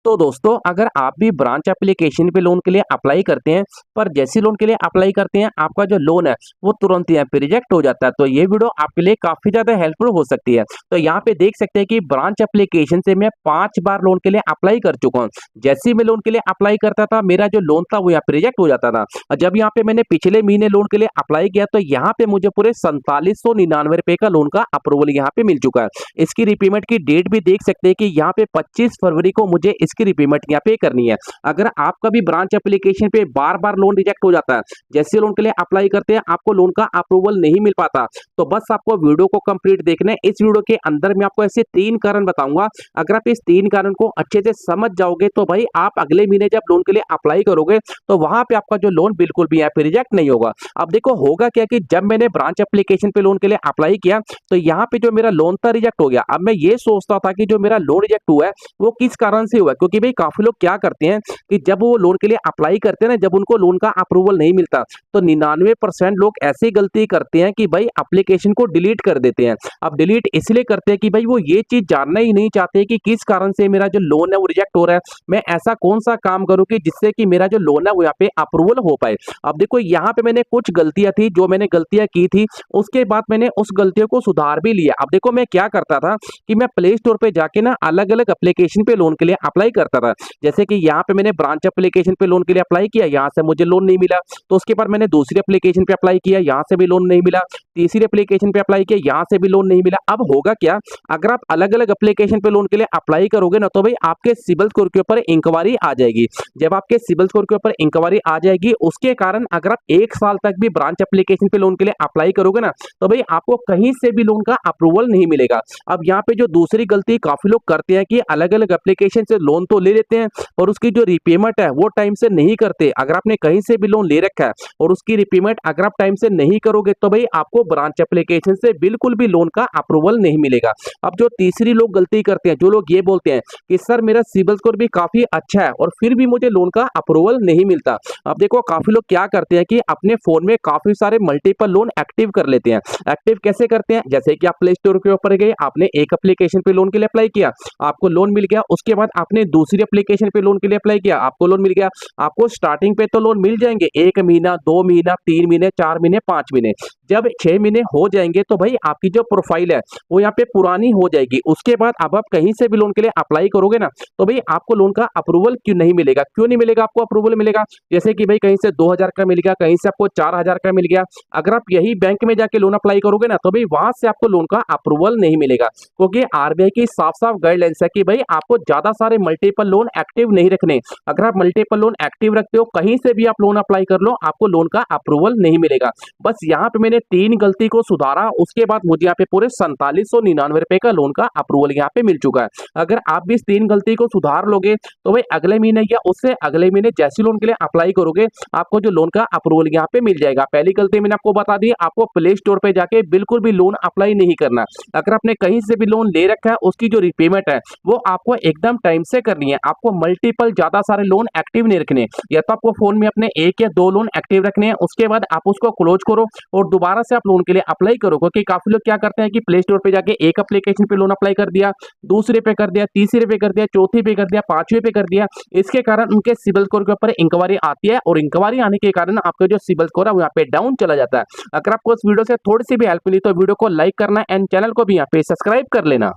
तो दोस्तों अगर आप भी ब्रांच एप्लीकेशन पे लोन के लिए अप्लाई करते हैं, पर जैसे लोन के लिए अप्लाई करते हैं आपका जो लोन है वो तुरंत यहाँ पे रिजेक्ट हो जाता है, तो ये वीडियो आपके लिए काफी ज्यादा हेल्पफुल हो सकती है। तो यहाँ पे देख सकते हैं कि ब्रांच एप्लीकेशन से मैं 5 बार लोन के लिए अप्लाई कर चुका हूँ। जैसे ही मैं लोन के लिए अप्लाई करता था मेरा जो लोन था वो यहाँ पे रिजेक्ट हो जाता था, और जब यहाँ पे मैंने पिछले महीने लोन के लिए अप्लाई किया तो यहाँ पे मुझे पूरे 4799 रुपए का लोन का अप्रूवल यहाँ पे मिल चुका है। इसकी रिपेमेंट की डेट भी देख सकते हैं कि यहाँ पे 25 फरवरी को मुझे इसकी रिपेमेंट यहाँ पे करनी है। अगर आपका भी ब्रांच एप्लीकेशन पे बार बार लोन रिजेक्ट हो जाता है, जैसे लोन के लिए अप्लाई करते हैं आपको लोन का अप्रूवल नहीं मिल पाता, तो बस आपको वीडियो को कंप्लीट देखना है। इस वीडियो के अंदर मैं आपको ऐसे 3 कारण बताऊंगा। अगर आप इस 3 कारण को अच्छे से समझ जाओगे तो भाई आप अगले महीने जब लोन के लिए अप्लाई करोगे तो वहां पे आपका जो लोन बिल्कुल भी यहाँ पे रिजेक्ट नहीं होगा। अब देखो होगा क्या कि जब मैंने ब्रांच एप्लीकेशन पे लोन के लिए अप्लाई किया तो यहाँ पे जो मेरा लोन था रिजेक्ट हो गया। अब मैं ये सोचता था कि जो मेरा लोन रिजेक्ट हुआ है वो किस कारण से हुआ है, क्योंकि भाई काफी लोग क्या करते हैं कि जब वो लोन के लिए अप्लाई करते हैं ना, जब उनको लोन का अप्रूवल नहीं मिलता तो 99% लोग ऐसी गलती करते हैं कि भाई एप्लीकेशन को डिलीट कर देते हैं। अब डिलीट इसलिए करते हैं कि भाई वो ये चीज जानना ही नहीं चाहते कि किस कारण से मेरा जो लोन है वो रिजेक्ट हो रहा है, मैं ऐसा कौन सा काम करूं कि जिससे कि मेरा जो लोन है वो यहाँ पे अप्रूवल हो पाए। अब देखो यहाँ पे मैंने कुछ गलतियां थी, जो मैंने गलतियां की थी उसके बाद मैंने उस गलतियों को सुधार भी लिया। अब देखो मैं क्या करता था कि मैं प्ले स्टोर पे जाके ना अलग अलग एप्लीकेशन पे लोन के लिए अप्लाई करता था। जैसे कि यहाँ पे मैंने ब्रांच एप्लीकेशन पे लोन के लिए अप्लाई किया, यहाँ से मुझे लोन नहीं मिला, तो उसके बाद मैंने दूसरी एप्लीकेशन पे अप्लाई किया, यहाँ से भी लोन नहीं मिला, तीसरी एप्लीकेशन पे अप्लाई किया, यहाँ से भी लोन नहीं मिला। अब होगा क्या, अगर आप अलग अलग एप्लीकेशन पे लोन के लिए अप्लाई करोगे ना तो भाई आपके सिबिल स्कोर के ऊपर इंक्वायरी आ जाएगी। जब आपके सिबिल स्कोर के ऊपर इंक्वायरी आ जाएगी उसके कारण अगर आप 1 साल तक भी ब्रांच एप्लीकेशन पे लोन के लिए अप्लाई करोगे ना तो भाई आपको कहीं से भी लोन का अप्रूवल नहीं मिलेगा। अब यहाँ पे जो दूसरी गलती काफी लोग करते हैं कि अलग अलग एप्लीकेशन से लोन तो ले लेते हैं और उसकी जो रिपेमेंट है वो टाइम से नहीं करते। अगर आपने कहीं से भी लोन ले रखा है और उसकी रिपेमेंट अगर आप टाइम से नहीं करोगे तो भाई आपको ब्रांच एप्लीकेशन से बिल्कुल भी लोन का अप्रूवल नहीं मिलेगा। अब जो तीसरी लोग गलती करते हैं, जो लोग ये बोलते हैं कि सर मेरा सिबिल स्कोर भी काफी अच्छा है और फिर भी मुझे लोन का अप्रूवल नहीं मिलता। अब देखो काफी लोग क्या करते हैं कि अपने फोन में काफी सारे मल्टीपल लोन एक्टिव कर लेते हैं। एक्टिव कैसे करते हैं, जैसे कि आप प्ले स्टोर के ऊपर गए, आपने एक एप्लीकेशन पे लोन के लिए अप्लाई किया, आपको लोन मिल गया, उसके बाद आपने दूसरी एप्लीकेशन पे लोन के लिए अप्लाई किया, आपको लोन मिल गया। आपको स्टार्टिंग पे तो लोन मिल जाएंगे 1 महीना, 2 महीना, 3 महीने, 4 महीने, 5 महीने। जब 6 महीने हो जाएंगे तो भाई आपकी जो प्रोफाइल है वो यहाँ पे पुरानी हो जाएगी। उसके बाद अब आप कहीं से भी लोन के लिए अप्लाई करोगे ना तो भाई आपको लोन का अप्रूवल क्यों नहीं मिलेगा, क्यों नहीं मिलेगा आपको अप्रूवल मिलेगा, जैसे कि भाई कहीं से 2000 का मिल गया, कहीं से आपको 4000 का मिल गया। अगर आप यही बैंक में जाके लोन अप्लाई करोगे ना तो भाई वहां से आपको लोन का अप्रूवल नहीं मिलेगा, क्योंकि आरबीआई की साफ साफ गाइडलाइंस है कि भाई आपको ज्यादा सारे मल्टीपल लोन एक्टिव नहीं रखने। अगर आप मल्टीपल लोन एक्टिव रखते हो कहीं से भी आप लोन अप्लाई कर लो आपको लोन का अप्रूवल नहीं मिलेगा। बस यहाँ पे मैंने 3 गलती को सुधारा, उसके बाद मुझे यहाँ पे पूरे 4799 रुपए का लोन का अप्रूवल यहाँ पे मिल चुका है। अगर आप भी इस 3 गलती को सुधार लोगे तो भाई अगले महीने या उससे अगले महीने जैसे लोन के लिए अप्लाई करोगे आपको जो लोन का अप्रूवल यहाँ पे मिल जाएगा। पहली गलती मैंने आपको बता दी, आपको प्ले स्टोर पे जाके बिल्कुल भी लोन अप्लाई नहीं करना। अगर आपने कहीं से भी लोन ले रखा है उसकी जो रिपेमेंट है वो आपको एकदम टाइम से करनी है। आपको मल्टीपल ज्यादा सारे लोन एक्टिव नहीं रखने, या तो आपको फोन में अपने 1 या 2 लोन एक्टिव रखने हैं, उसके बाद आप उसको क्लोज करो और दोबारा से आप लोन के लिए अप्लाई करो। क्योंकि काफी लोग क्या करते हैं कि प्ले स्टोर पे जाके एक एप्लीकेशन पे लोन अप्लाई कर दिया, दूसरे पे कर दिया, तीसरे पे कर दिया, चौथे पे कर दिया, पांचवें पे कर दिया। इसके कारण उनके सिबिल स्कोर के ऊपर इंक्वायरी आती है और इंक्वायरी आने के कारण आपका जो सिबिल स्कोर है वो यहाँ पे डाउन चला जाता है। अगर आपको इस वीडियो से थोड़ी सी भी हेल्प मिली तो वीडियो को लाइक करना एंड चैनल को भी यहाँ पे सब्सक्राइब कर लेना।